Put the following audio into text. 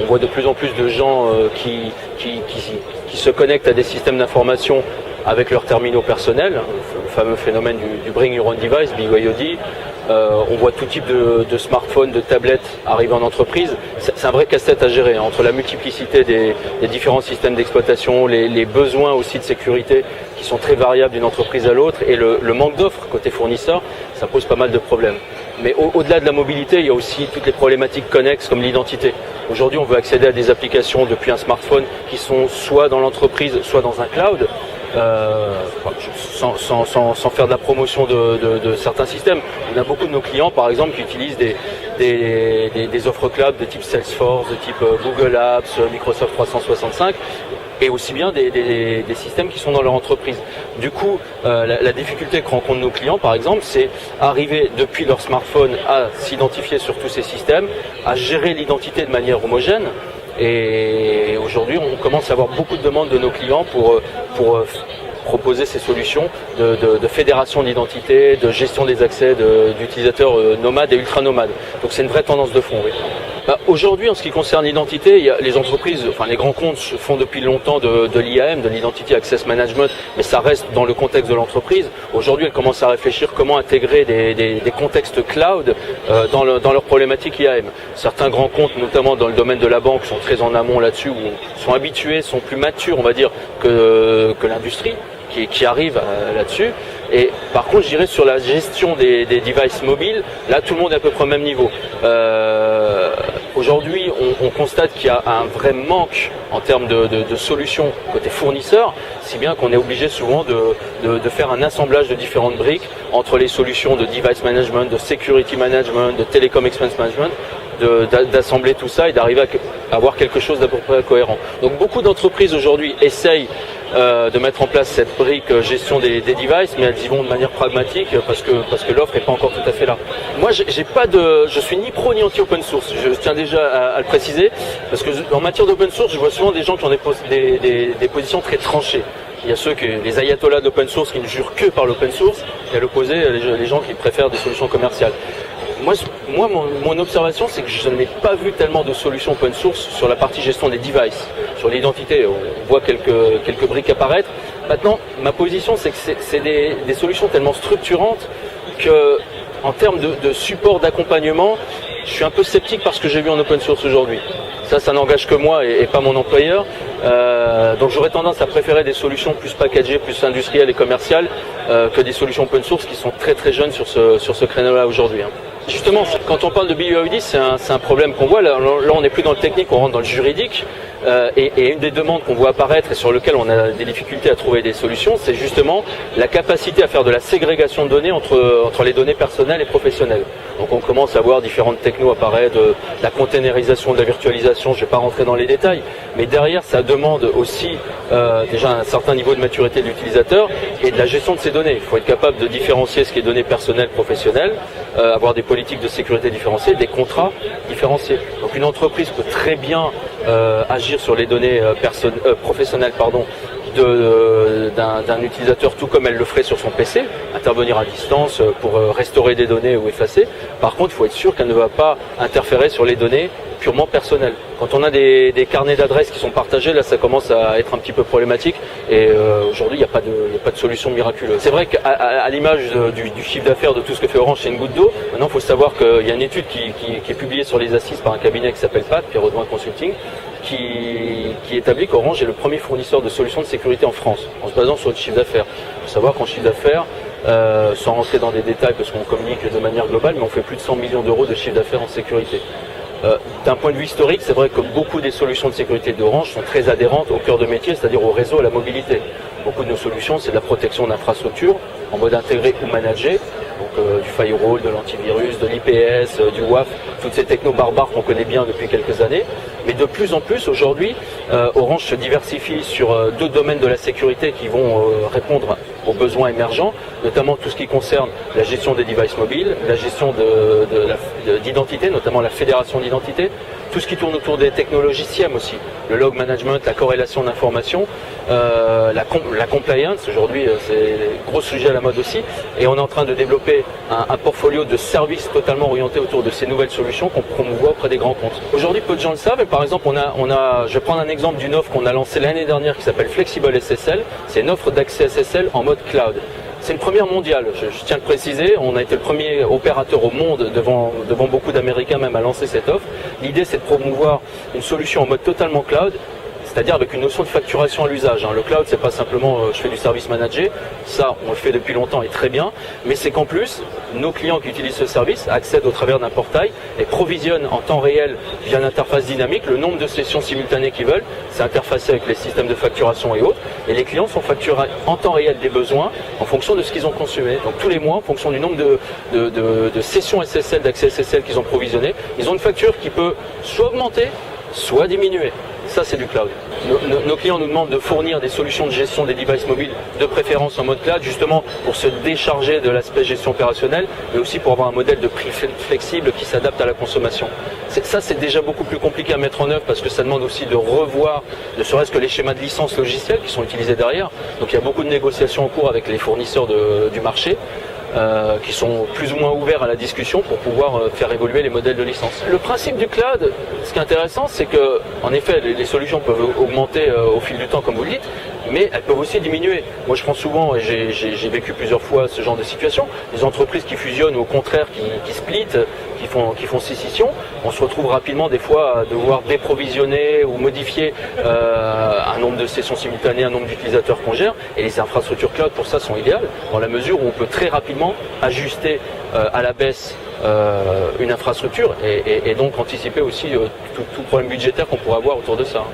voit de plus en plus de gens qui se connectent à des systèmes d'information avec leurs terminaux personnels, le fameux phénomène du Bring Your Own Device, BYOD. On voit tout type de smartphones, de tablettes arriver en entreprise. C'est un vrai casse-tête à gérer, hein, entre la multiplicité des différents systèmes d'exploitation, les besoins aussi de sécurité qui sont très variables d'une entreprise à l'autre, et le manque d'offres côté fournisseur, ça pose pas mal de problèmes. Mais au-delà de la mobilité, il y a aussi toutes les problématiques connexes comme l'identité. Aujourd'hui, on veut accéder à des applications depuis un smartphone qui sont soit dans l'entreprise, soit dans un cloud. Sans faire de la promotion de certains systèmes. On a beaucoup de nos clients, par exemple, qui utilisent des offres cloud de type Salesforce, de type Google Apps, Microsoft 365, et aussi bien des systèmes qui sont dans leur entreprise. Du coup, la difficulté que rencontrent nos clients, par exemple, c'est arriver depuis leur smartphone à s'identifier sur tous ces systèmes, à gérer l'identité de manière homogène. Et aujourd'hui, on commence à avoir beaucoup de demandes de nos clients pour proposer ces solutions de fédération d'identité, de gestion des accès d'utilisateurs nomades et ultra-nomades. Donc c'est une vraie tendance de fond, oui. Aujourd'hui, en ce qui concerne l'identité, il y a les entreprises, enfin les grands comptes font depuis longtemps de l'IAM, de l'Identity Access Management, mais ça reste dans le contexte de l'entreprise. Aujourd'hui, elles commencent à réfléchir comment intégrer des contextes cloud dans leurs problématiques IAM. Certains grands comptes, notamment dans le domaine de la banque, sont très en amont là-dessus, ou sont habitués, sont plus matures, on va dire, que l'industrie qui arrive là-dessus. Et par contre, je dirais sur la gestion des devices mobiles, là tout le monde est à peu près au même niveau. Aujourd'hui, on constate qu'il y a un vrai manque en termes de solutions côté fournisseur, si bien qu'on est obligé souvent de faire un assemblage de différentes briques entre les solutions de device management, de security management, de telecom expense management, d'assembler tout ça et d'arriver à avoir quelque chose d'à peu près cohérent. Donc beaucoup d'entreprises aujourd'hui essayent de mettre en place cette brique gestion des devices, mais elles y vont de manière pragmatique parce que l'offre n'est pas encore tout à fait là. Moi, je suis ni pro ni anti open source. Je tiens déjà à le préciser, parce que en matière d'open source, je vois souvent des gens qui ont des positions très tranchées. Il y a les ayatollahs d'open source qui ne jurent que par l'open source, et à l'opposé, les gens qui préfèrent des solutions commerciales. Moi, mon observation, c'est que je n'ai pas vu tellement de solutions open source sur la partie gestion des devices. Sur l'identité, on voit quelques briques apparaître. Maintenant, ma position, c'est que c'est des solutions tellement structurantes que, en termes de support, d'accompagnement, je suis un peu sceptique par ce que j'ai vu en open source aujourd'hui. Ça n'engage que moi et pas mon employeur. Donc j'aurais tendance à préférer des solutions plus packagées, plus industrielles et commerciales que des solutions open source qui sont très très jeunes sur ce créneau-là aujourd'hui. Justement, quand on parle de BYOD, c'est un problème qu'on voit. Là, on n'est plus dans le technique, on rentre dans le juridique. Et une des demandes qu'on voit apparaître et sur lesquelles on a des difficultés à trouver des solutions, c'est justement la capacité à faire de la ségrégation de données entre les données personnelles et professionnelles. Donc on commence à voir différentes technos apparaître, de la containerisation, de la virtualisation, je ne vais pas rentrer dans les détails, mais derrière ça demande aussi déjà un certain niveau de maturité de l'utilisateur et de la gestion de ces données. Il faut être capable de différencier ce qui est données personnelles, professionnelles, avoir des politiques de sécurité différenciées, des contrats différenciés. Donc une entreprise peut très bien agir sur les données professionnelles d'un utilisateur, tout comme elle le ferait sur son PC, intervenir à distance pour restaurer des données ou effacer. Par contre, il faut être sûr qu'elle ne va pas interférer sur les données purement personnelles. Quand on a des carnets d'adresses qui sont partagés, là ça commence à être un petit peu problématique et aujourd'hui il n'y a pas de solution miraculeuse. C'est vrai qu'à l'image du chiffre d'affaires de tout ce que fait Orange, c'est une goutte d'eau. Maintenant il faut savoir qu'il y a une étude qui est publiée sur les assises par un cabinet qui s'appelle PAT, Pierre Audouin Consulting, qui établit qu'Orange est le premier fournisseur de solutions de sécurité en France, en se basant sur le chiffre d'affaires. Il faut savoir qu'en chiffre d'affaires, sans rentrer dans des détails parce qu'on communique de manière globale, mais on fait plus de 100 millions d'euros de chiffre d'affaires en sécurité. D'un point de vue historique, c'est vrai que beaucoup des solutions de sécurité d'Orange sont très adhérentes au cœur de métier, c'est-à-dire au réseau, à la mobilité. Beaucoup de nos solutions, c'est de la protection d'infrastructures en mode intégré ou managé, donc du firewall, de l'antivirus, de l'IPS, du WAF, toutes ces technos barbares qu'on connaît bien depuis quelques années. Mais de plus en plus, aujourd'hui, Orange se diversifie sur deux domaines de la sécurité qui vont répondre aux besoins émergents, notamment tout ce qui concerne la gestion des devices mobiles, la gestion d'identité, notamment la fédération d'identité, tout ce qui tourne autour des technologies SIEM aussi, le log management, la corrélation d'informations, la compliance, aujourd'hui c'est un gros sujet à la mode aussi, et on est en train de développer un portfolio de services totalement orienté autour de ces nouvelles solutions qu'on promouvoit auprès des grands comptes. Aujourd'hui, peu de gens le savent, et par exemple, je vais prendre un exemple d'une offre qu'on a lancée l'année dernière qui s'appelle Flexible SSL, c'est une offre d'accès SSL en mode cloud. C'est une première mondiale, je tiens à le préciser, on a été le premier opérateur au monde devant beaucoup d'Américains même à lancer cette offre. L'idée c'est de promouvoir une solution en mode totalement cloud, c'est-à-dire avec une notion de facturation à l'usage. Le cloud, c'est pas simplement je fais du service managé, ça on le fait depuis longtemps et très bien, mais c'est qu'en plus, nos clients qui utilisent ce service accèdent au travers d'un portail et provisionnent en temps réel via une interface dynamique le nombre de sessions simultanées qu'ils veulent. C'est interfacé avec les systèmes de facturation et autres, et les clients sont facturés en temps réel des besoins en fonction de ce qu'ils ont consommé. Donc tous les mois, en fonction du nombre de sessions SSL, d'accès SSL qu'ils ont provisionné, ils ont une facture qui peut soit augmenter, soit diminuer. Ça, c'est du cloud. Nos clients nous demandent de fournir des solutions de gestion des devices mobiles, de préférence en mode cloud, justement pour se décharger de l'aspect gestion opérationnelle, mais aussi pour avoir un modèle de prix flexible qui s'adapte à la consommation. Ça, c'est déjà beaucoup plus compliqué à mettre en œuvre parce que ça demande aussi de revoir, ne serait-ce que les schémas de licence logicielle qui sont utilisés derrière. Donc il y a beaucoup de négociations en cours avec les fournisseurs du marché. Qui sont plus ou moins ouverts à la discussion pour pouvoir faire évoluer les modèles de licence. Le principe du cloud, ce qui est intéressant, c'est que, en effet, les solutions peuvent augmenter au fil du temps, comme vous le dites, mais elles peuvent aussi diminuer. Moi, je prends souvent, et j'ai vécu plusieurs fois ce genre de situation, des entreprises qui fusionnent ou au contraire qui splitent, qui font scission. On se retrouve rapidement des fois à devoir déprovisionner ou modifier un nombre de sessions simultanées, un nombre d'utilisateurs qu'on gère, et les infrastructures cloud pour ça sont idéales, dans la mesure où on peut très rapidement ajuster à la baisse une infrastructure et donc anticiper aussi tout problème budgétaire qu'on pourrait avoir autour de ça.